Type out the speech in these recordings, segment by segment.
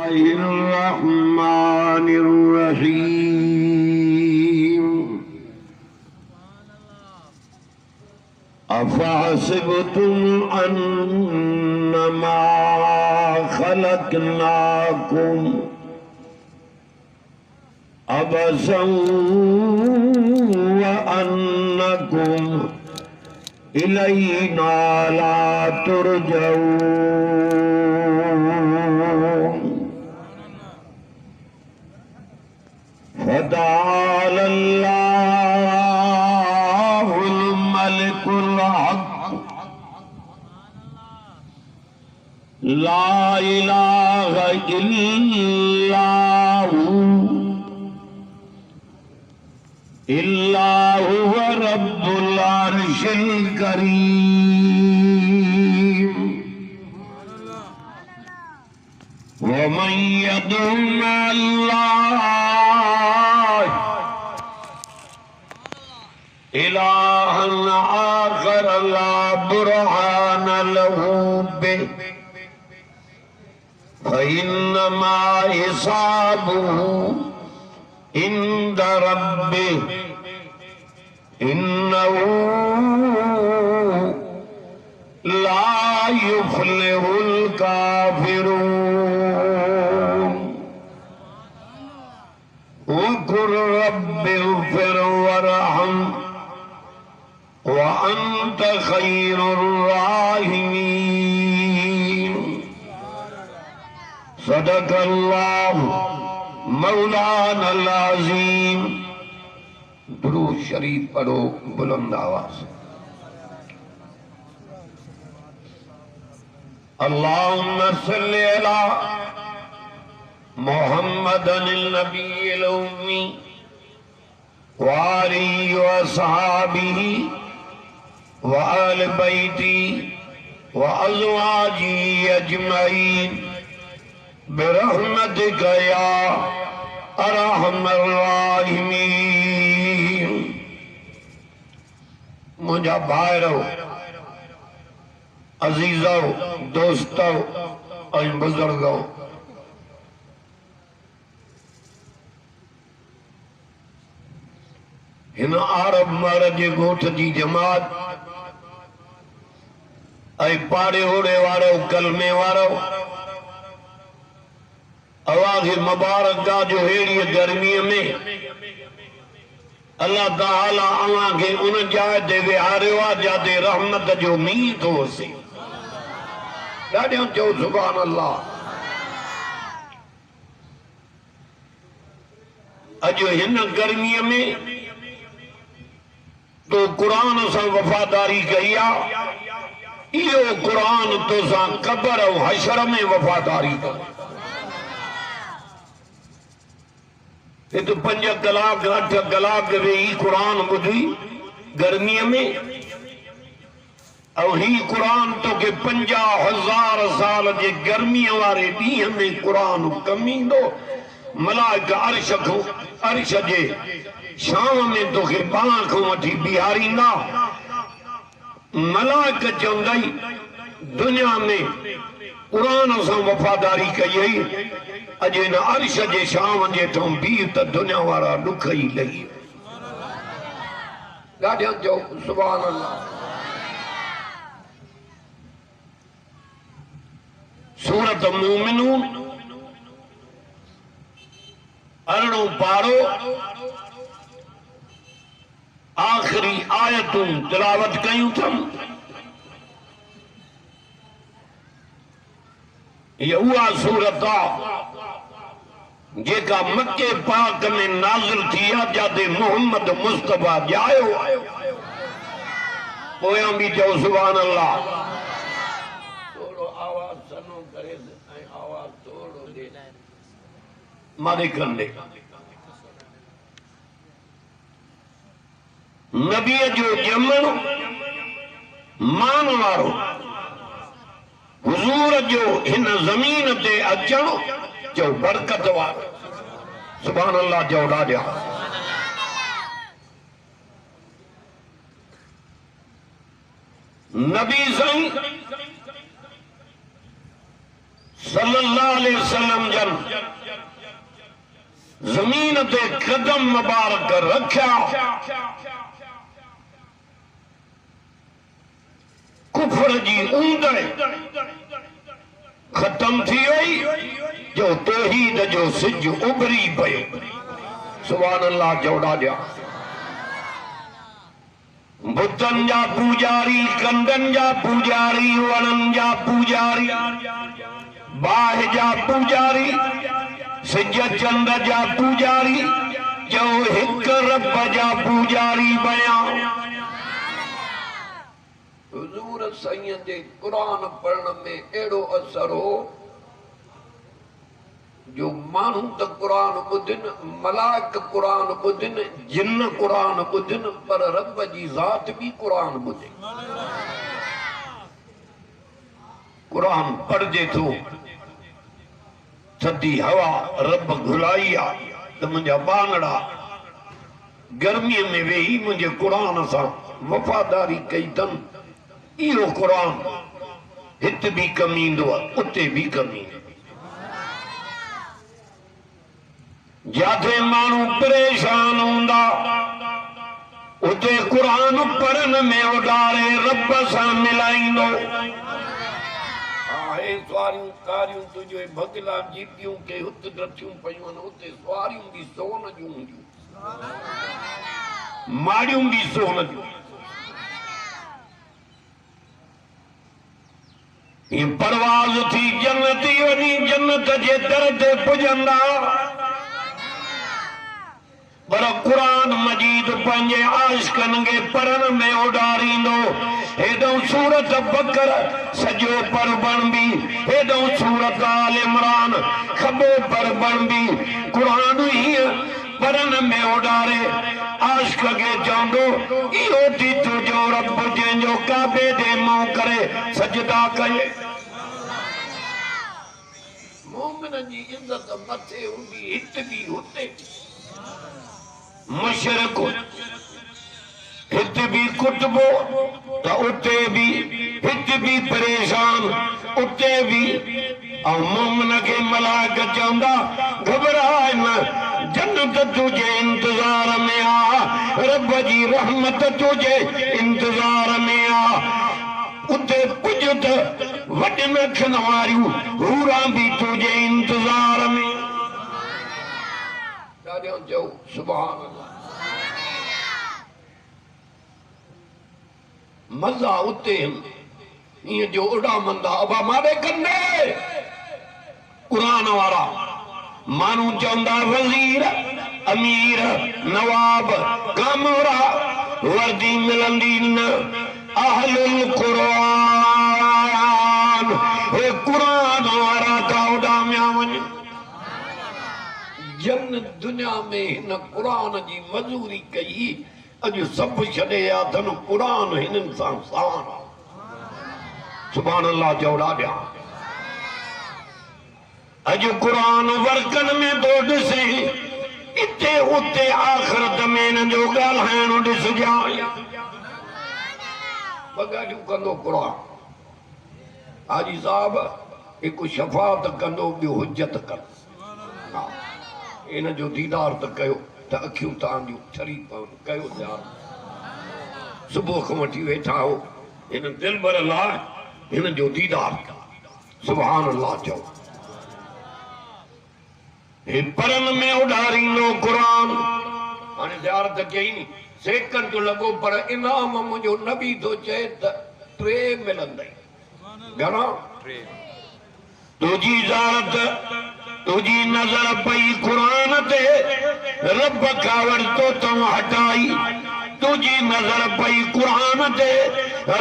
बिस्मिल्लाहिर्रहमानिर्रहीम। अफ़हसिबतुम अन्नमा खलक़नाकुम अबसन व अन्नकुम इलैना ला तुरजऊन। फतआलल्लाहुल मलिकुल हक़ ला इलाहा इल्ला हुवा रब्बुल अर्शिल करीम। वमन यदउ मअल्लाहि इलाहन आखर ला बुरहान लहू बिहि फइन्नमा हिसाबुहु इंद रब्बिहि इन्नहु ला युफ्लिहुल काफिरून। वक़ुल रब्बिग़फिर वरहम व अंत खैरुर राहिमीन। सदक़ल्लाहु मौलानल अज़ीम। दुरूद शरीफ पढ़ो बुलंद आवाज से। अल्लाहुम्मा सल्लि अला मुहम्मदिन नबिय्यिल उम्मी व आलिहि व अस्हाबिहि व आलि बैति व अज़वाजिहि अजमईन बिरहमतिका या अरहमर राहिमीन। मुझा भाइरो, अजीजो, दोस्तों और बुजुर्गों, हिन आरब मर जे गोठ जी जमात ऐं पाड़े ओड़े वारो कलमे वारो आवाज़ मुबारक जो हेड़ी गर्मी में अल्लाह ताला अवां खे उन जाइ ते विहारियो आहे जिते रहमत जो मींहुं थो वसे। ॾाढो चओ सुभान अल्लाह। अॼु हिन गर्मीअ में तो कुरान सां वफ़ादारी कई आहे, इहो कुरान तोसां क़ब्र ऐं हशर में वफ़ादारी कंदो। ये तो 5 कलाक 8 कलाक वेही कुरान ॿुधी गर्मीअ में, और ही कुरान तो के 50,000 साल जे गर्मीअ वारे ॾींहं में कुरान कम ईंदो। मलाइका अर्श जे शाम में तो के बाह खां वठी बिहारींदा। मलाइका चवंदई दुनिया में कुरान सां वफ़ादारी कई हुई, अॼु हिन अर्श जे शाम जे ठूं बीह त दुनिया वारा ॾुख ई लही। ॾाढो चओ सुभान अल्लाह। सूरत मोमिनून 18 पारो आखिरी आयतूं तिलावत कयूं थम। ये उहा सूरत आहे जेका मक्के पाक में नाज़िल थी आहे जिते मोहम्मद मुस्तफा जायो। पोयां भी चओ सुभान अल्लाह। थोड़ो आवाज सनो करे ऐं आवाज थोड़ो दे मारे कंदे। नबी जो ॼमण मान वारो, हुजूर जो हिन ज़मीन ते अचण जो बरकत वारो। सुभान अल्लाह जो ॾाढा। नबी साईं सल्लल्लाहु अलैहि वसल्लम जन जमीन ते कदम मुबारक रखा कुफर जी ऊंदड़ खत्म थी वई जो तौहीद जो सिज उभरी पयो सुभान अल्लाह चौड़ा जा बुतन जा पूजारी कंदन जा पूजारी वणन जा पूजारी बाह जा पूजारी सिज चंद जा पूजारी जो हिक रब जा पूजारी बया हुजूर सैयद जे कुरान पढ़ण में एड़ो असर हो जो मानू त कुरान बुधन मलाक कुरान बुधन जिन कुरान बुधन पर रब जी जात भी कुरान बुधे कुरान पढ़जे तो थदी हवा रब घुलाई आ त मुंहिंजा बांगड़ा गर्मी में वेही मुझे कुरान सां वफादारी कई तन इहो कुरान हित भी कमींदो उते भी कमी जाते मानू परेशान होंदा उते कुरान पढ़न में उडारे रब सां मिलाइंदो आहे सवारियूं कारियूं तुझे भगला जीतियूं के हुत रथियूं पयूं उते सवारियूं भी सोन जूं हूंदियूं माड़ियूं भी सोन जूं ये परवाज थी जन्नती वनी जन्नत जे दर ते पुजंदा पर कुरान मजीद पंजे आशिकन के पढ़न में उडारींदो हेदो सूरत बकर सजो पर बन भी हेदो सूरत आल इमरान खबो पर बन भी कुरान ही पढ़न में उडारे आशिक के चवंदो इहो थी तुझो रब जंहिंजो काबे दे मुंह करे सजदा कये मोमिन जी इज्जत मथे हूंदी हित भी हुते मशरक हित भी कुतबो तो उते भी हित भी परेशान उते भी और मोमिन के मलाक चवंदा घबराए न जन्नत तुझे इंतजार में आ रब जी रहमत तुझे इंतजार में आ उते कुछ तो वड में खनवारियूं हूरा भी तुझे इंतजार में जो सुभान अल्लाह मजा उते ये जो उड़ा मंदा अबा मारे कन्ने कुरान वारा मानू चवंदा वजीर अमीर नवाब कामोरा वर्दी मिलंदी न अहलुल कुरान हे कुरान वारा का उड़ा में वञ जन दुनिया में इन कुरान जी मजूरी कई अज सब छड़े अथन कुरान हिनन सां साण सुभान अल्लाह चौड़ा ॾिया अज कुरान वर्कन में तो ॾिसे इते उते आखिरत में इन जो ॻाल्हाइण ॾिसजा बगाड़ियूं कंदो कुरान हाजी साहब एक शफात कंदो ॿियो हुज्जत कंदो इन जो दीदार तो कयो तो अखियूं तव्हांजूं छरी पवन कयो यार सुबह को वठी वेठा हो इन दिल भर लाइ इन जो दीदार सुभान अल्लाह चओ हे परन में उडारींदो कुरान हाणे ज़ियारत कई नी सेकंड तो लॻो पर इनाम मुंहिंजो नबी तो चए त 3 मिलंदई घणा तुझी ज़ियारत तुझी नजर पई कुरान ते रब का वरतो तो हटाई तुझी नजर पई कुरान ते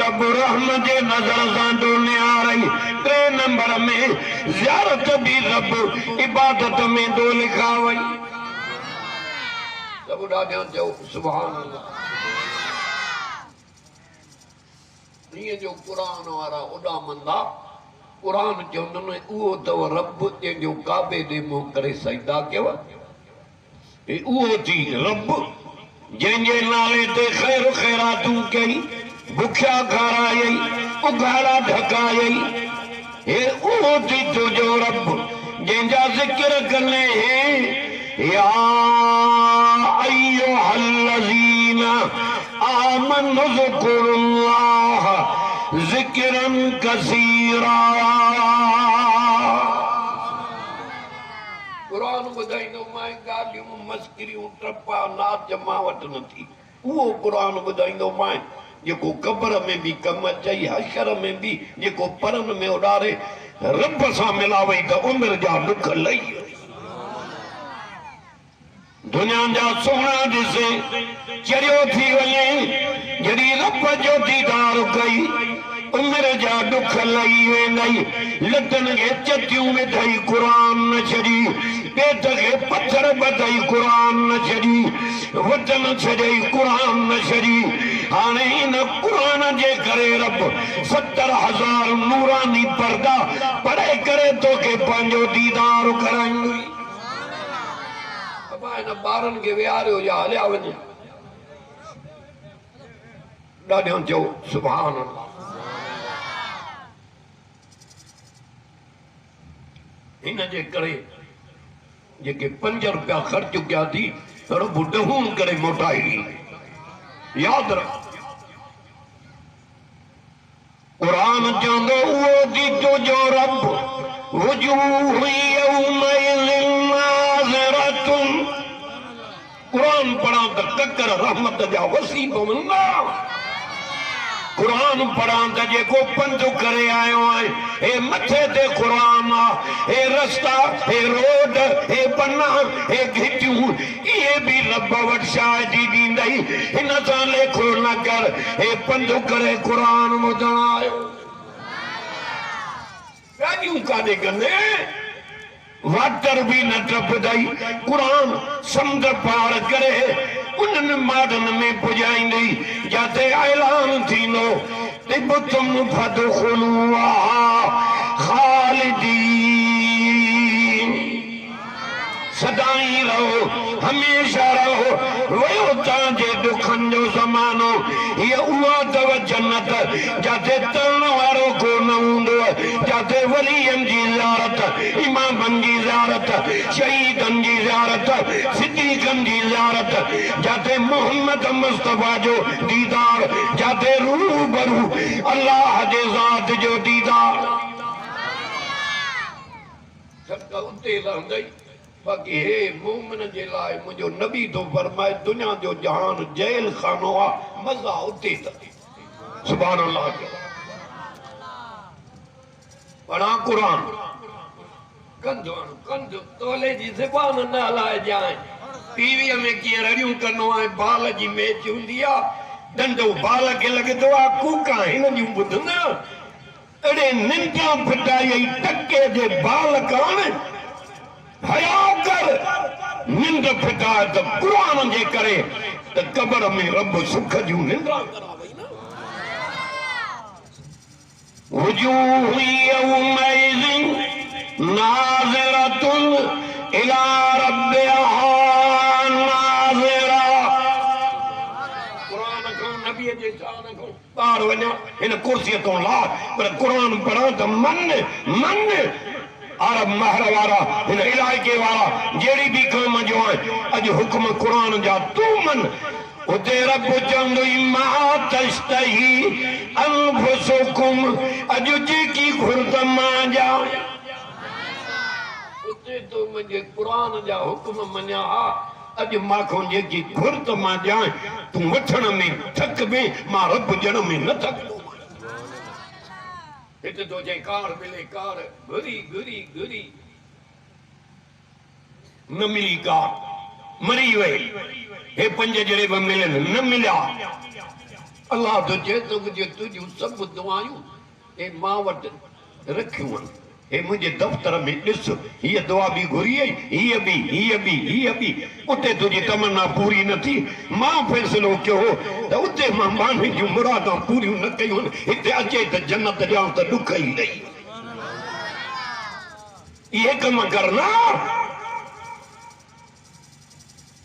रब रहमत जे नजर सां डोले आ रही 3 नंबर में ज़ियारत भी रब इबादत में दो लिखा वई सब ॾाढा चओ सुभान अल्लाह ये जो कुरान वारा उड़ा मंदा कुरान चवंदो उहो तव रब जंहिंजो काबे दे मुंह करे सजदा कयो उहो थी रब जंहिंजे नाले ते ख़ैर ख़ैरातूं कई बुखिया खारायई उघाड़ा ढकायई हे ऊती तुझो रब जंहिंजा ज़िक्र कने या अय्युहल्लज़ीना आमनु ज़कुरुल्लाह ज़िक्रन कसीरा। कुरान ॿुधाईंदो मां ॻाल्हियूं मस्करियूं टपा नाच मां वटि न थी। उहो कुरान ॿुधाईंदो मां जेको क़ब्र में भी कम अचे हशर में भी जेको परन में उॾारे रब सां मिलावई त उमिरि जा दुख लही दुनिया जा सोना ॾिसे चरियो थी वञे जॾहिं रब जो दीदार कई उमिरि जा दुख लही वेंदई। लतनि खे चटियूं विधई क़ुरान न छॾी पेट खे पथर ॿधई क़ुरान न छॾी वचन छॾई क़ुरान न छॾी। हाणे इन क़ुरान जे करे रब 70,000 नूरानी पर्दा पढ़े करे तोखे पंहिंजो दीदार कराईंदुई। बाबा इन ॿारनि खे विहारियो या हलिया वञे ॾाढो चओ सुभान अल्लाह। इन जे करे जेके 5 रुपया ख़र्च कया थी रब ॾहूं करे मोटाई। याद रख कुरान चवंदो उहो दी तुझो रब वजूह यौमइज़िन नाज़िरतुन। कुरान पढ़ा त ककर रहमत जा वसी पवंदा। कुरान पढ़ा त जेको पंध करे आयो आहे हे मथे ते कुरान आ हे रस्ता हे रोड हे पन्ना हे घिटियूं इहे भी रब वटि शायदि ॾींदई। हिन सां लेखो न कर हे पंध करे कुरान ॿुधण आयो। ॻाल्हियूं काॾे कंदे वाटर भी न टपदई कुरान समुंड पार करे उन्हनि माडन में पुॼाईंदई जिते ऐलान थींदो तिबतुम फदखुलूहा खालिदीन। सदाई रहो हमेशा रहो वयो तव्हांजे दुखनि जो ज़मानो। हीअ उहा अथव जन्नत जिते तरण वारो को न हूंदो जिते वलियनि जी ज़ियारत इमामनि जी ज़ियारत शहीदनि जी ज़ियारत सिद्दीक़नि जी ज़ियारत जिते मोहम्मद मुस्तफ़ा जो दीदार जिते रूबरू अल्लाह जे ज़ात जो दीदार उते रहंदई। बाक़ी हे मोमिन जे लाइ मुंहिंजो नबी तो फरमाए दुनिया जो जहान जेल खानो आ मज़ा उते त सुभान अल्लाह। पढ़ा कुरान कंद तोले जी ज़बान न हलाए जाए। टीवीअ में कीअं रड़ियूं कंदो आहे बाल जी मैच हूंदी आहे डंडो बाल खे लॻंदो आहे कूका हिन जूं ॿुधंदा अड़े निंजा फिटाई टके जे बाल कान हया कर निंद फिटाए त कुरान जे करे त क़ब्र में रब सुख जूं निंद्रा करावई न। वजूह यौमइज़िन नाज़िरतुन इला रब्बिहा नाज़िरा। कुरान खां नबी जे शान खां ॿाहिरि वञा हिन कुर्सीअ तो ला पर कुरान पढ़ा त मन अरब महर वारा हिन इलाइके वारा जहिड़ी भी क़ौम जो आहे अॼु हुक्म कुरान जा तूं मन। उते रब चवंदो मा तश्तही अनफुसुकुम अॼु जेकी घुर्त मां जा उते तो मुंहिंजे कुरान जा हुक्म मञा हा अॼु माखो जेकी घुर्त मां ॼाए तूं वठण में थक में मां रब ॼण में न थकंदो। हिते तो जे कार मिले कार घुरी घुरी घुरी न मिली कार मरी वई हे 5 जड़े भी मिलन न मिला। अल्लाह तो जे तो जे तुझू सब दुआयूं ए मां वट रखियूं हे मुझे दफ्तर में ॾिस हीअ दुआ भी घुरी आई हीअ भी उते तुझी तमन्ना पूरी न थी मां फ़ैसिलो कयो त उते मां माण्हुनि जूं मुरादां पूरियूं न कयूं हिते अचे त जन्नत ॾियां त ॾुख ई ॾेई इहे कम करना।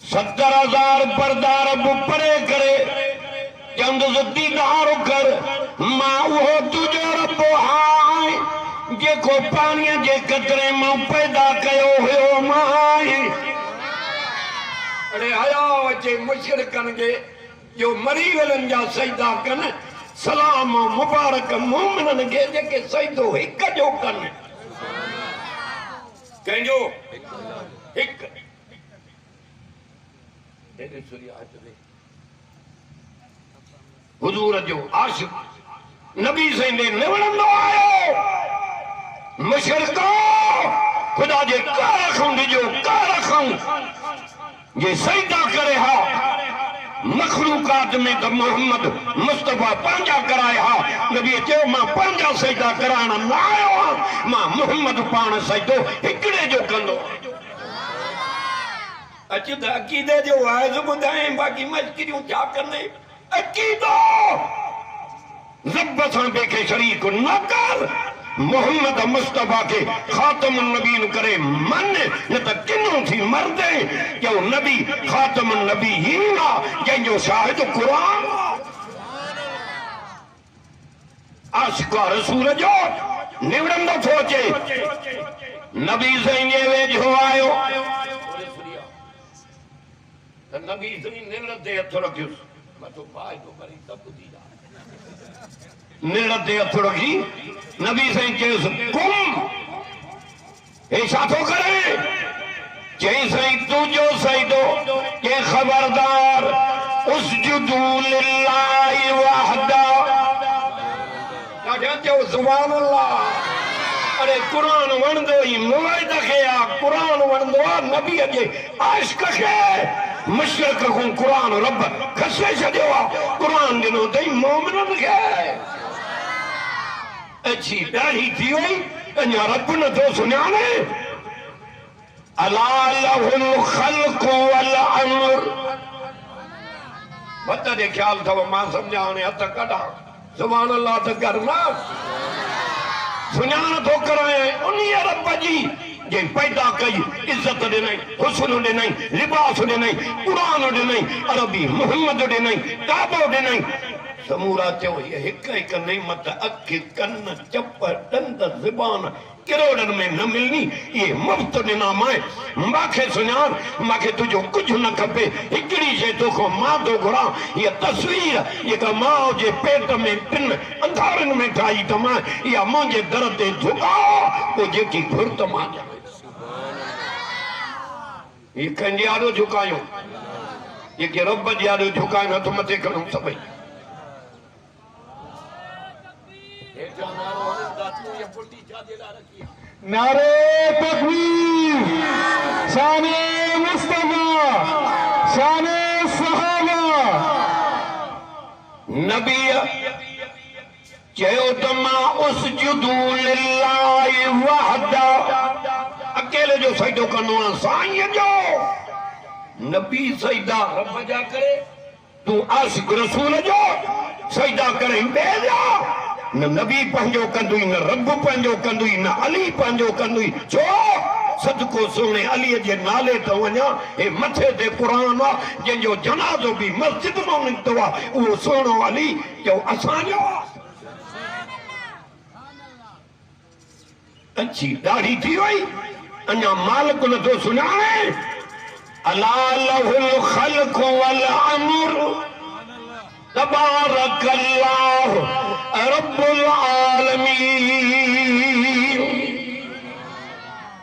70,000 पर्दा रब परे करे चंद दीदार कर मां वो तुझो रब हाय जेको पानी जे कतरे मां पैदा कयो हुयो मां अरे आया अचे मुशरिकन के जो मरी वलन जा सजदा कन सलाम मुबारक मोमिनन के जेके सजदो हिक जो कन कंजो हिक हुजूर जो आशिक नबी से निवड़ंदो आयो मुशरिको खुदा जे का रखूं दिजो का रखूं ये सजदा करे हा मखलूकात में तो मोहम्मद मुस्तफा पंजा कराए हा नबी चयो मां पंजा सजदा कराण न आयो मां मोहम्मद पाण सजदो हिकड़े जो कंदो अच त अकीदे जो वाइज़ बुधाए बाकी मस्किरियूं छा कंदे अकीदो रब सां बेके शरीक न कर मोहम्मद मुस्तफा के खातमुन नबीन करे मन न त किनो थी मरदे क्यों नबी खातमुन नबीन जंजो शाहिद कुरान आशिका रसूल जो निवड़ंदो सोचे नबी से वेझो आयो त नबी से निवड़ते हथ रखियुस मतो पाए तो करी तब दी निवड़ते हथ रखी नबी से चेस कुम ऐसा तो करे चई सही तू जो सही दो के खबरदार उसजुदू लिल्लाहि वहदा क्या जो सुभान अल्लाह अरे कुरान वणदो ही मुआद के आ कुरान वणदो नबी जे आशिक के मुशरिक को कुरान रब खसे छडियो कुरान दिनो दई मोमिनन के अच्छी दाढ़ी थी वही अञा रब न तो सुञाणे अला लहुल खल्क़ वल अम्र बत जे ख्याल थव मां समझाने हथ कढा सुभान अल्लाह त करना सुञाण तो कराए उन्ही रब जी जे पैदा कई इज्जत ॾिनई हुस्न ॾिनई लिबास ॾिनई कुरान ॾिनई अरबी मोहम्मद ॾिनई काबो ॾिनई समूरा चो ये हिक हिक नेमत अख कन चप दंद ज़बान किरोड़न में न मिलनी ये मुफ्त ॾिना माए माखे सुञाण माखे तुझो कुछ न खपे हिकड़ी शे तोखो मां तो घुरा ये तस्वीर जेका मां जे पेट में पिन अंधारन में ठाई त मां या मुंहिंजे दर ते झुकाओ तो जेकी घुर त मां ॼाणे ये कंहिंजे आॾो झुकायूं जेके रब जे आॾो झुकायूं हथ मथे खणूं सभई नारे तकबीर शाने मुस्तफा शाने सहाबा नबी चयो त मां उसजुदू लिल्लाहि वहदा अकेले जो सजदो कंदो आहियां साईं जो नबी सजदा रब जा करे तू आशिक रसूल जो सजदा करे ॿिए जा न नबी पंहिंजो कंदुई न रब पंहिंजो कंदुई न अली पंहिंजो कंदुई छो सदको सोने अली जे नाले तो वञा हे मथे ते कुरान आ जंहिंजो जनाज़ो भी मस्जिद मां निकितो आहे उहो सोनो अली जो असांजो अच्छी दाढ़ी थी वई अञा मालिक नथो सुञाणे अला लहुल खल्क़ वल अम्र तबारक अल्लाह रब्बुल आलमीन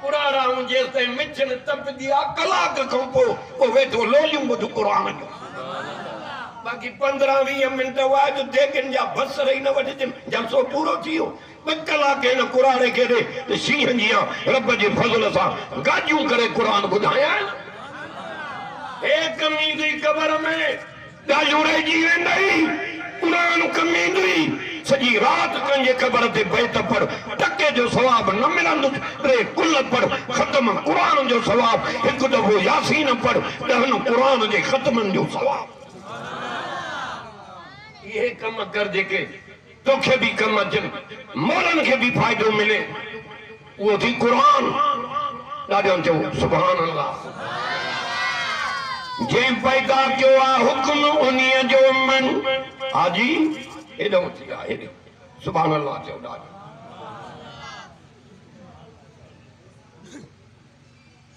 पुराना मुझे से मिचन तप दिया कलाक को वो वेठो लोलियूं बुध कुरान जो बाकी 15-20 मिनट वाज देखन जा बस रही न वठजन जलसो पूरो थियो ब कलाक न कुरान के दे त सिंह जिया रब जे फजल सा गाजू करे कुरान बुधाया एक मींदी कबर में गाजू रही वेंदई कुरान कमींदी सजी रात कंजे कबर ते बैत पढ़ टके जो सवाब न मिलंदो रे कुल पढ़ खत्म कुरान जो सवाब एक दफो यासीन पढ़ दहन कुरान जे खत्मन जो सवाब ये कम कर जेके तोखे भी कम अचन मोरन के भी फायदो मिले वो थी कुरान ॾाढो चओ सुभान अल्लाह जे पैदा कयो आ हुक्म उन्हीअ जो मन हाजी हेॾो थी आहे सुभान अल्लाह चओ ॾाढो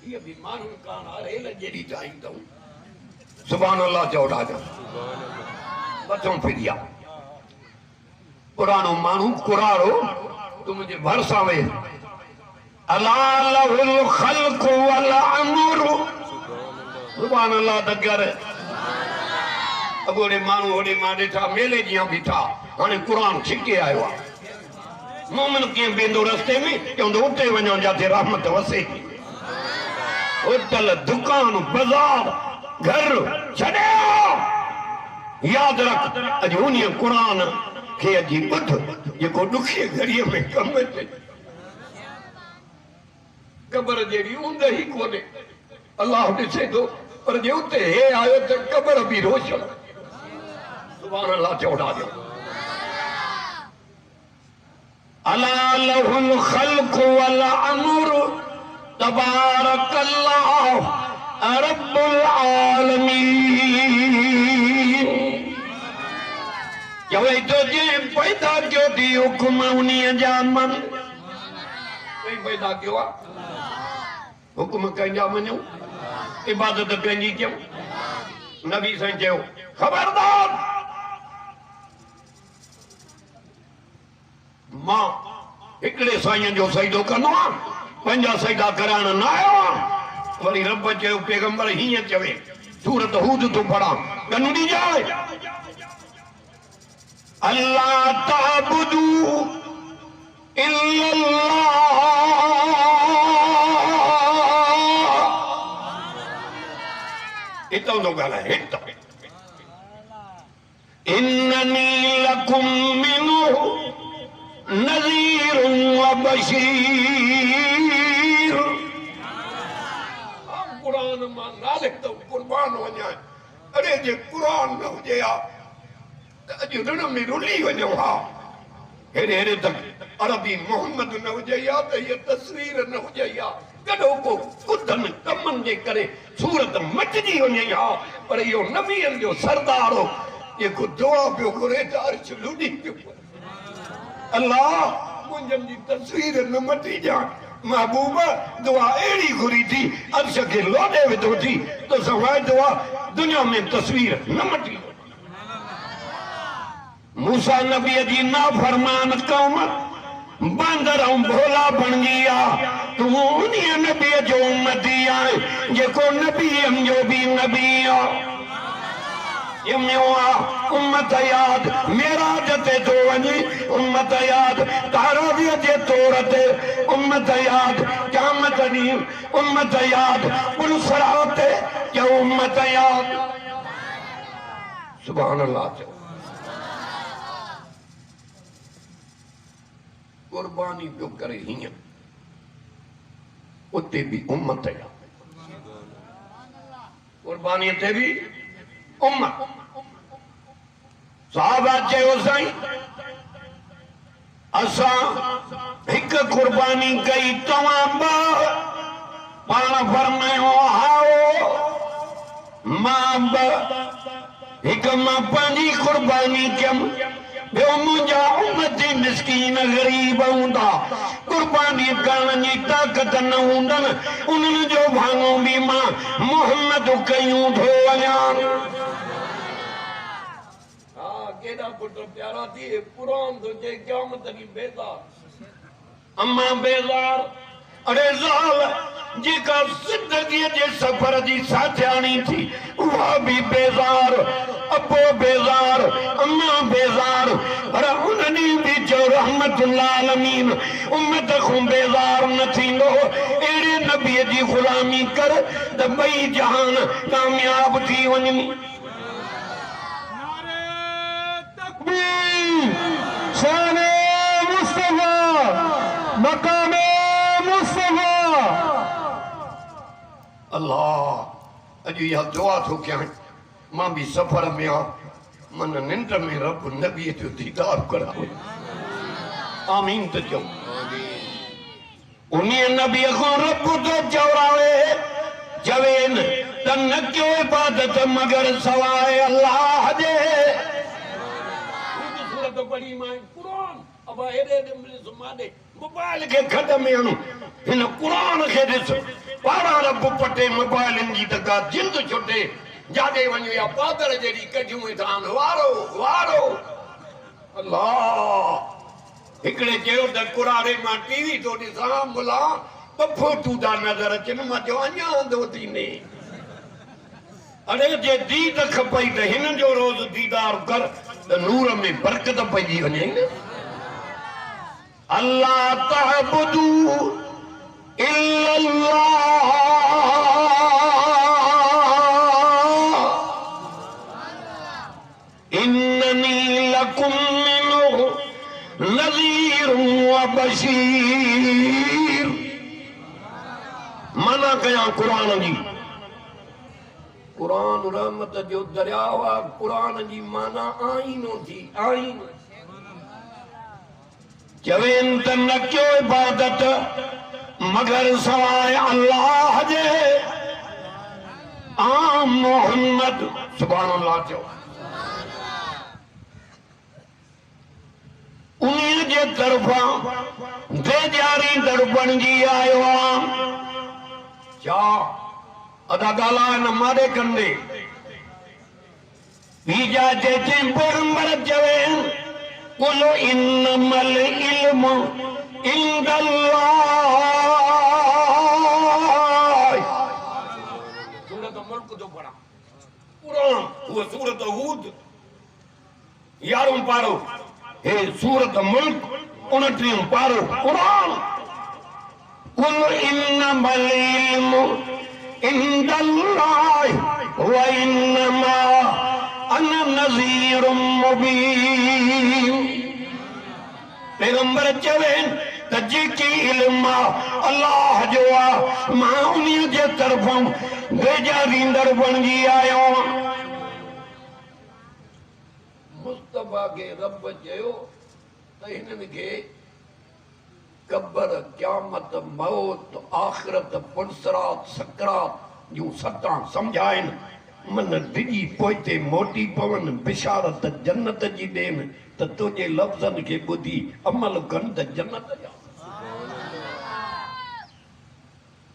ये भी मानू कान अरे लजेरी चाहिदा सुभान अल्लाह चौड़ा जा बचों फिरिया पुरानो मानू कुरारो तू मुझे भरसा वे अला लहुल खल्क़ वल अमर सुभान अल्लाह दगर अगोड़े मानू ओड़े मां ॾिठा मेले जियां बीठा हाणे कुरान छिके आयो आहे मोमिन कीअं वेंदो रस्ते में चवंदो उते वञो जिते रहमत वसे होटल दुकान बाजार घर छॾियो याद रख अॼु उन कुरान खे अॼु ॿुध जेको ॾुखिए घड़ीअ में कमु अचे क़बर जहिड़ी ऊंद ई कोन्हे अल्लाह ॾिसे थो पर जे उते हे आयो त क़बर बि रोशन सुभान अल्लाह चौड़ा जो अला लहुल खल्क़ वल अमर तबारकल्लाह रब्बुल आलमीन जवे तो जे पैदा कयो थी हुकुम उन्हीअ जा मन कई पैदा कयो आहे हुकुम कंहिंजा मञूं इबादत कंहिंजी कयूं नबी साईं चयो खबरदार मां हिकिड़े साईं जो सजदो कंदो आहियां पंहिंजा सजदा कराइण न आयो आहियां वरी रब चयो पैगंबर हीअं चवे सूरत हूद तूं पढ़ां कनु ॾिजाए अल्लाह ताबुदू इल्लल्लाह इतो तो ॻाल्हाए हितो इन्ननी लकुम मिन्हु नज़ीरुन व बशीर कुरान मां नालिक तो कुर्बान वञा अरे जे कुरान न हुजे हा त अॼु रण में रुली वञो हा हेड़े हेड़े तक अरबी मोहम्मद न हुजे हा त हीअ तस्वीर न हुजे हा कॾो को कुदन कमनि जे करे सूरत मटिजी वञे हा पर इहो नबीअनि जो सरदार हो जेको दुआ पियो घुरे त अर्श लुॾी पियो अल्लाह मुंहिंजनि जी तस्वीर न मटी ॼाण महबूब दुआ अहिड़ी घुरी थी अर्श खे लोॾे विधो थी त सवाइ दुआ दुनिया में तस्वीर न मटी मूसा नबीअ जी नाफरमान क़ौम बांदर ऐं भोला बणिजी आहे तूं उन्हीअ नबीअ जो उम्मती आहे जेको नबीअनि जो बि नबी आहे उम्मत याद मेराज ते तो वञे उम्मत याद तारावीअ जे तौर ते उम्मत याद क़यामत ॾींहुं उम्मत याद पुलसरात ते या उम्मत याद सुभान अल्लाह चओ कुर्बानी पियो करे हीअं उते भी उम्मत है कुर्बानी ते भी उम्मत साहबा चयो साईं असा एक कुर्बानी कई तवां पान फरमायो आओ मां एक मां पानी कुर्बानी कयम बे मुझा उम्मती मिस्कीन गरीब हुंदा कुर्बानी करण जी ताकत न हुंदन उन्हनि जो भाङो भी मां मोहम्मद कयूं थो वञां केड़ा पुट प्यारा थी कुरान तो जे क़यामत दी बेज़ार अम्मा बेज़ार अरे ज़ाल जेका जिंदगी जे सफर जी साथियाणी थी उहा भी बेज़ार अबो बेज़ार अम्मा बेज़ार पर उन्हनि भी जो रहमतुल्लाह आलमीन उम्मत को बेज़ार न थींदो एड़े नबी जी गुलामी कर त बई जहान कामयाब थी वञनि शाने मुस्तफा मकामे मुस्तफा अल्लाह अजु यह दुआ थो कयां मां भी सफर में आ मन निंड में रब नबी जो दीदार करावे आमीन तो चो उन्हीं नबी को रब तो चवरावे जवेन तन क्यों इबादत मगर सवाए अल्लाह दे तो बड़ी मां कुरान अब एरे मिले सुमादे मोबाइल के खड में हणु हिन कुरान के ॾिस पारा रब पटे मोबाइल जी तका जिंद छुटे जाॾे वञो या पादर जहिड़ी कढियूं थान वारो वारो अल्लाह हिकिड़े चयो त कुरारे मां टीवी थो ॾिसां मुला ॿ फोटू था नज़र अचनि मां चयो अञा अंधो थींदे अरे जे दीद खपई त हिन जो रोज़ दीदार कर त नूर में बरकत पइजी वञे न अल्लाह तअबुदू इल्लल्लाह इन्ननी लकुम मिन्हु नज़ीरुन व बशीर मना कया कुरान जी कुरान रहमत जो दरियाव आहे कुरान जी माना आईनो थी आईन चवेन त न कयो इबादत मगर सवाए अल्लाह जे आम मोहम्मद सुभान अल्लाह चओ उन्हीं जे तरफां बेजारी दर बणजी आयो आहे छा अदा गाला न मारे कंदे बीजा जेचे पैगंबर चवे कुल इन्नमल इल्मु इंदल्लाह सूरत मुल्क जो पढ़ा कुरान वो सूरत हूद 11 पारो हे सूरत मुल्क 29 पारो कुरान कुल इन्नमल इल्मु इंदल्लाह व इन्नमा अना नज़ीरुम मुबीन पैगंबर चवेन त जेकी इल्म अल्लाह जो आ मां उन्हीं जे तरफों बेजारींदड़ बणजी आयो मुस्तफा के रब चयो त हिननि खे कब्र क़यामत मौत आखिरत पुरसरात सकरात जूं सतां समझाइन मन डिॼी पोइते मोटी पवन बिशारत जन्नत जी ॾेन त तुंहिंजे लफ़्ज़नि खे ॿुधी अमल कनि त जन्नत जा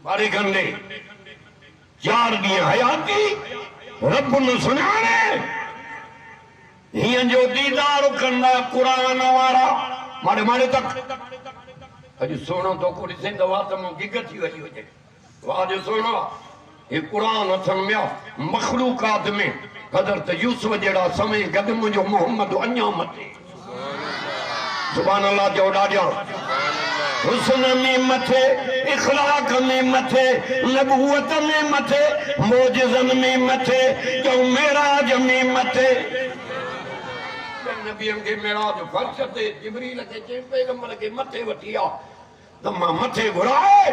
बारे कंदे 4 ॾींहं हयाती रब न सुञाणे हीअं जो दीदार कंदा कुरान वारा माड़े माड़े तक अॼु सोनो तो को ॾिसे त वात मां गिग थी वई हुजे वाह जो सोनो ये कुरान अथनि में मखलूकात में हज़रत यूसुफ जहिड़ा समय गद मुंहिंजो मोहम्मद अञा मथे सुभान अल्लाह जो ॾाढा हुस्न में मथे इखलाक में मथे नबूवत में मथे मोजिज़न में मथे जो मेराज में मथे नबियन के मेराज फर्श ते जिब्रील के चई पैगंबर के मथे वठी आ त मां मथे घुराए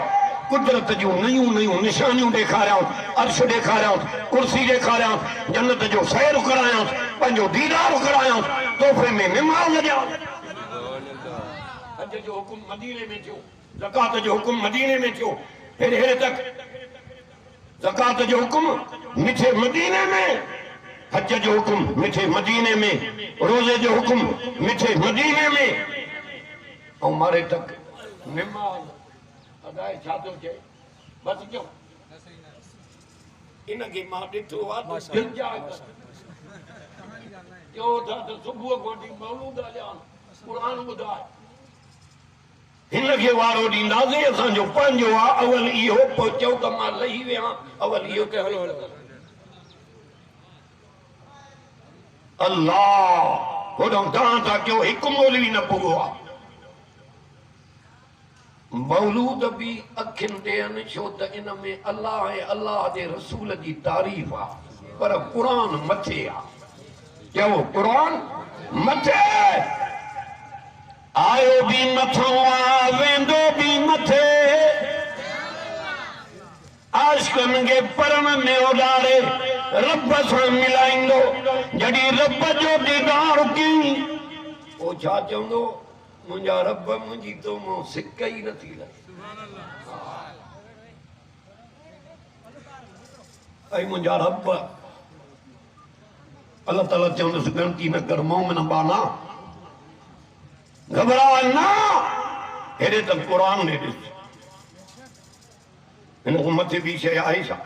कुदरत जूं नयूं नयूं निशानियूं ॾेखारियां अर्श ॾेखारियां कुर्सी ॾेखारियां जन्नत जो सैर करायां पंहिंजो दीदार करायां तोहफ़े में निमाज़ ॾियां हज जो हुकुम मदीने में थियो ज़कात जो हुकुम मदीने में थियो हेड़े हेड़े तक ज़कात जो हुकुम मिठे मदीने में हज जो हुकुम मिठे मदीने में रोज़े जो हुकुम मिठे मदीने में और मारे तक निमाज़ अदाए छा थो चए बस क्यों इनखे मां ॾिठो आहे दिलि जाए क्यों था त सुबुह खां वठी मौलूद हलियान क़ुरान ॿुधाए हिनखे वारो ॾींदासीं असांजो पंहिंजो आहे अवल इहो पोइ चओ त मां लही वियां अवल इहो के हलो हलो अल्लाह होॾो तव्हां था कयो हिकु मौलवी न पुॻो आहे मौलूद भी अखियुनि ॾियनि छो त इन में अल्लाह ऐं अल्लाह जे रसूल जी तारीफ़ आहे पर क़ुरान मथे आहे चओ क़ुरान मथे आयो भी मथों आ वेंदो भी मथे आशिक़नि खे परण में उॾारे रब सां मिलाईंदो जॾहिं रब जो दीदार कई पोइ छा चवंदो मुंहिंजा रब मुंहिंजी तो मां सिक ई नथी लॻे ऐं मुंहिंजा रब अल्लाह ताला चवंदुसि गणती न कर मोमिन बाना घबरा न हेरे तक कुरान ने ॾिस हिन को मथे बि शइ आहे छा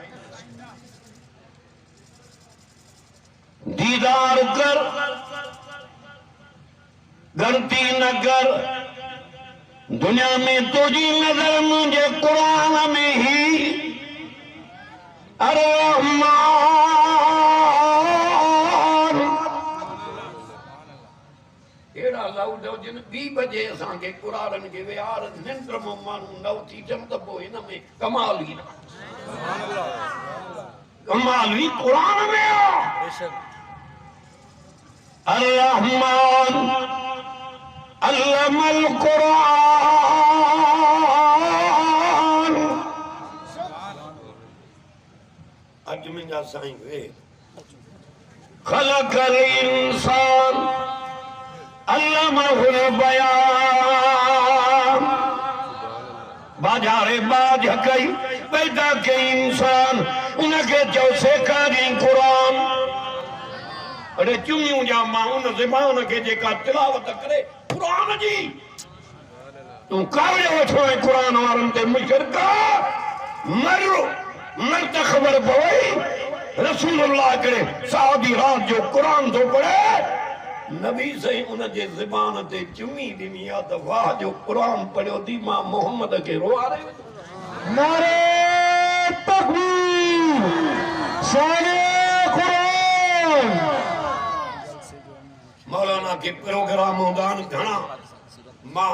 दीदार कर गलती न कर दुनिया में तुझी नजर मुझे कुरान में ही रहमान एड़ा लाउड जिन 2 बजे असांखे कुरान के विहार निंद्र में माण्हू न उथी जम त पोइ हिन में कमाल ई न कमाल ई कुरान में आहे الرحمن علم القرآن अज मुंहिंजा साईं वे خلق الإنسان علمه البيان बाजारे बाज कई पैदा कई इंसान उनके जो सेखारी कुरान अरे चुमियूं जा मां उन ज़बान के जेका तिलावत करे कुरान जी तू कावड़े वठो है कुरान वारन ते मुशरका मरो मर त खबर पवई रसूलुल्लाह करे सादी रात जो कुरान तो पढ़े नबी सही उन जे ज़बान ते चुमी दिनी आ त वाह जो कुरान पढ़ियो थी मां मोहम्मद के रोआरे नारे तकबीर सारे कुरान मौलाना के प्रोग्राम होदान घणा मां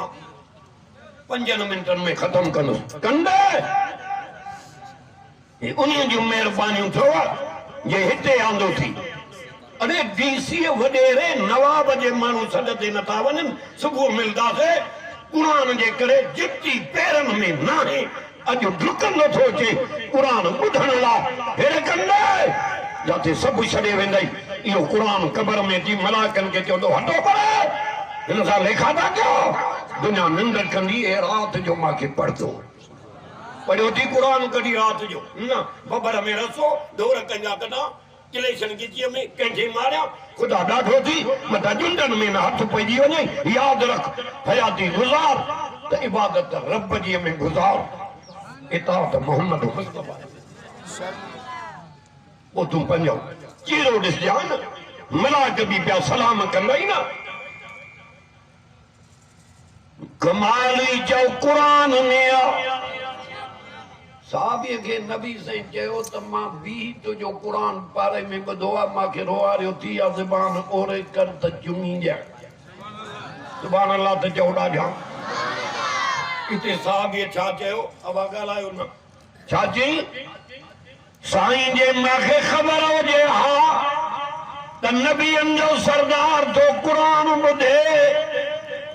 5 मिनटन में खत्म कंदुसि कंदे ये उन्हीं जो मेहरबानियूं थो जे हिते आंदो थी अरे डीसी वडेरे नवाब जे माण्हू सॾते नथा वञनि सुबुह मिलंदासीं कुरान जे करे जिती पेरनि में नाहे अॼु डुकंदो थो अचे कुरान ॿुधण लाइ हेरे कंदे जाते सब छड़े वेंदई यो कुरान कबर में जी मलाकन के चोदो हटो पड़े इन सा लेखा था क्यों दुनिया निंद कंदी ए रात जो मां के पढ़तो पढ़ियो थी कुरान कदी रात जो न बबर में रसो दौर कंजा कदा किलेशन की में कंजे मारिया खुदा डाढो थी मता जुंडन में न हाथ पइजी वने याद रख हयाती गुजार त इबादत रब जी में गुजार इताअत मोहम्मद मुस्तफा वो तुम पंजो चीरो ॾिस जान मलाक भी पिया सलाम कंदा ई न कमाली जो कुरान में साहबीअ खे नबी साईं चयो त मां बि तुंहिंजो कुरान पारे में ॿुधो आहे मूंखे रोआरियो थी आहे ज़बान ओरे कर त चुमी ॾियां सुभाणे अलाह त चओ ॾाढा हिते साहबीअ छा चयो अवा ॻाल्हायो न छा चई साईं जे मूंखे ख़बर हुजे हा त नबियनि जो सरदार तो कुरान ॿुधे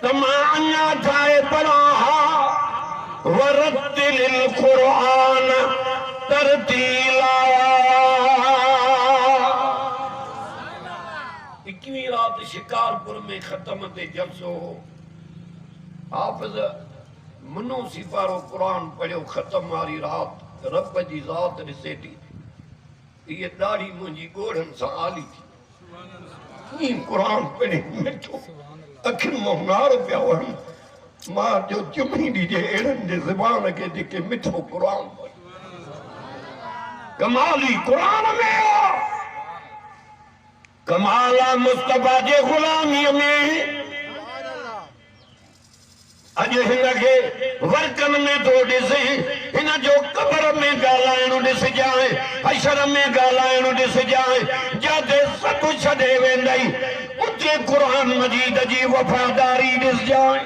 त मां अञा ठाहे पढ़ां हा वरतिल कुरान तरतीला 21वीं रात शिकारपुर में ख़त्म ते जलसो हो हाफ़िज़ मुनो सिपारो कुरान पढ़ियो ख़त्म वारी रात रब जी ज़ात ॾिसे थी ये दाढ़ी मुंहिंजी ॻोढ़नि सां आली थी ईअं कुरान पढ़े मिठो अखियुनि मां नार पिया वहनि मां जो चुमी ॾिजे अहिड़नि जे ज़बान खे जेके मिठो कुरान कमाली कुरान में कमाला मुस्तफा जे ग़ुलामीअ में अॼु हिनखे वर्कन में तो ॾिस हिन जो कबर में ॻाल्हाइणो ॾिसजांइ हशर में ॻाल्हाइणो ॾिसजांइ जिते सभु छॾे वेंदई उते कुरान मजीद जी वफ़ादारी ॾिसजांइ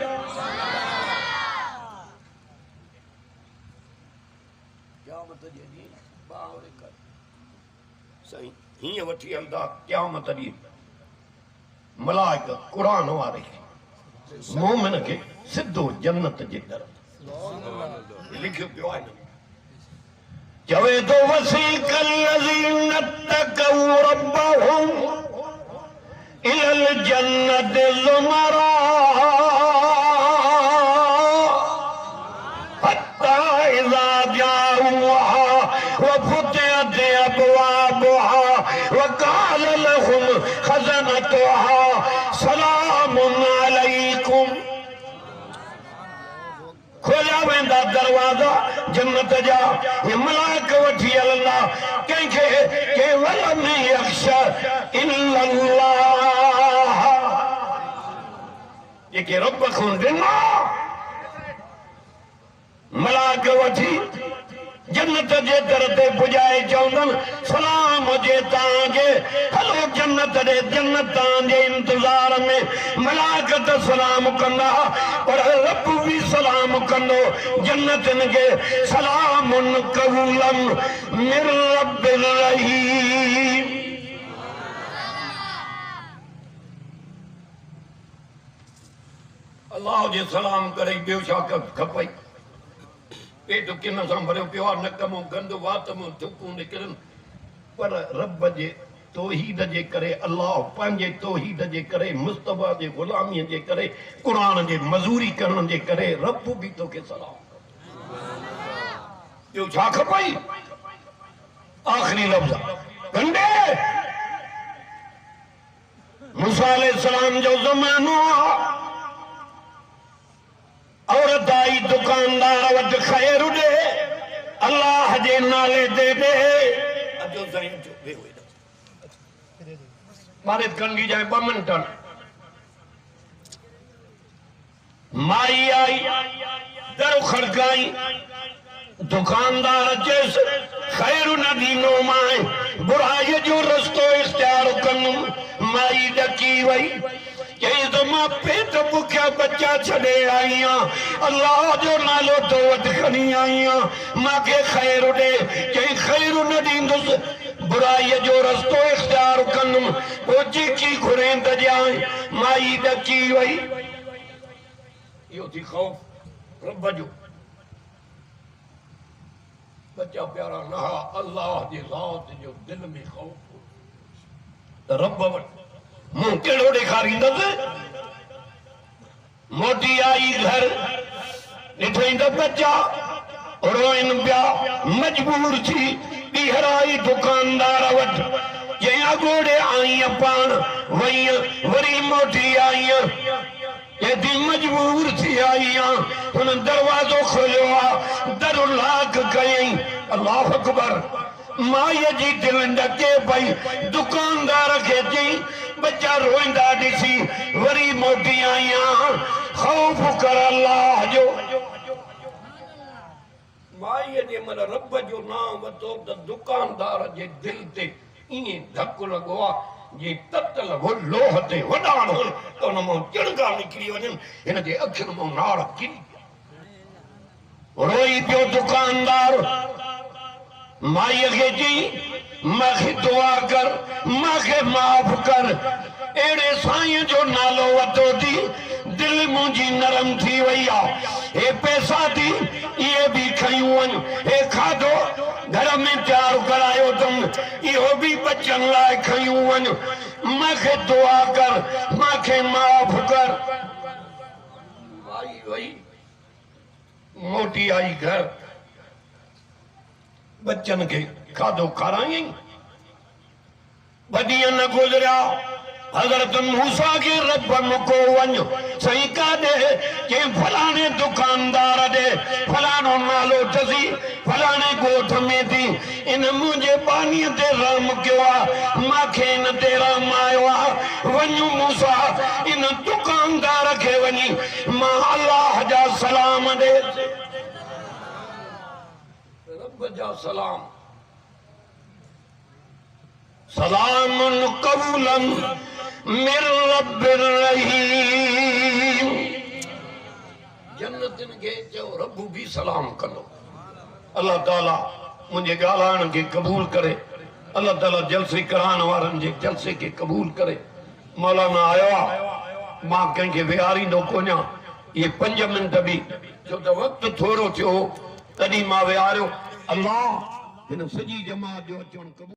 साईं हीअं वठी हलंदा क़यामत ॾींहुं मलाइक कुरान वारे मोमिन के सिद्धो जन्नत जे दर लिखियो पियो आहे चवे तो वसीकल लज़ीन तक़ऊ रब्बहुम इलल जन्नत ज़ुमरा हत्ता इज़ा जाऊहा वफ़ुतिहत अबवाबुहा वक़ाल लहुम खज़नतुहा सलामुन अलैकुम वेंदा दरवाजा जन्नत जा ये मलाक वठी अल्लाह कंखे के वलम यख्शा इल्लल्लाह ये के रब खुन दिना मलाक वठी जन्नत जे दर ते पुजाए चवंदन सलाम हुजे तांजे हलो जन्नत दे जन्नत तांजे इंतजार में मलाकत सलाम कंदा पर रब भी सलाम कंदो जन्नतन के सलामुन कबूलन मिर रब्बिर रहीम। अल्लाह जे सलाम करे ॿियो छा खपई पेट किन सां भरियो पियो आहे नक मां गंद वात मां थुकूं निकिरनि पर रब जे तौहीद जे करे अल्लाह पंहिंजे तौहीद जे करे मुस्तफा जे गुलामीअ जे करे क़ुरान जे मज़ूरी करण जे करे रब बि तोखे सलाम ॿियो छा खपई आख़िरी लफ़्ज़ गंडे मूसा अलैहिस्सलाम जो ज़मानो आहे औरत आई दुकानदार वट खैर दे अल्लाह जे नाले दे दे अजो साईं जो वे होई मारे कंगी जाए 2 मिनट माई आई दर खड़काई दुकानदार जैसे खैर न दीनो माए बुराई जो रस्तो इख्तियार कनु माई डकी वई तो मां पेट भुखिया बच्चा छड़े आई अल्लाह जो नालो तो वट खणी आई मांखे खैर दे कहीं खैर न दींदुस बुराई जो रस्तो इख्तियार कंदुम वो जेकी घुरे त जाए माई डकी वई यो थी खौफ रब जो बच्चा प्यारा ना अल्लाह जी ज़ात जो दिल में खौफ रब वट मुंह केड़ो ॾेखारींदसि मोटी आई घर ॾिठई त बच्चा रोइन पिया मजबूर थी ॿीहर आई दुकानदार वटि जंहिं अॻोड़े आई पाण वई वरी मोटी आई एॾी मजबूर थी आई हुन दरवाज़ो खोलियो आहे दर लाक कयई अल्लाह अकबर माईअ जी दिल ॾके पई दुकानदार खे चई बच्चा रोईंदा ॾिसी वरी मोटी आई खौफ कर अल्लाह जो माईअ जे मन रब जो नाम वरितो त दुकानदार जे दिल ते ईअं धक लॻो आहे जे ततल लोह ते वॾाण हुन त हुन मां चिड़गा निकिरी वञनि हिन जे अखियुनि मां नाड़ किरी रोई पियो दुकानदार माईअ खे चई मूंखे दुआ कर मूंखे माफ़ कर अहिड़े साईं जो नालो वरितो थी दिल मुंहिंजी नरम थी वई आहे हे पैसा थी इहे बि खयूं वञ हे खाधो घर में तयारु करायो अथमि इहो बि बचनि लाइ खयूं वञ मूंखे दुआ कर मूंखे माफ़ कर आई वई मोटी आई घर बच्चन के खाधो खाराई 2 ॾींहं न गुज़रिया हज़रत मूसा के रब मुको वञ सही काॾे के फलाणे दुकानदार दे फलाणो नालो अथसी फलाणे ॻोठ में थी इन मुंहिंजे बानीअ ते रहम कयो आहे मूंखे इन ते रहम आयो आहे वञ मूसा इन दुकानदार खे वञी मां अल्लाह जा सलाम ॾे रब जा सलाम सलामुन कबूलन मिर रब्बिर रहीम जन्नतिन के जो रब भी सलाम करो अल्लाह ताला मुझे गालान के कबूल करे अल्लाह ताला जलसे करान वारन जे जलसे के कबूल करे मौलाना आयो मां कंके विहारी दो कोन्या ये 5 मिनट भी जो तो वक्त थोड़ो थियो तडी मां विहारियो अल्लाह इन सजी जमात जो अचण कबूल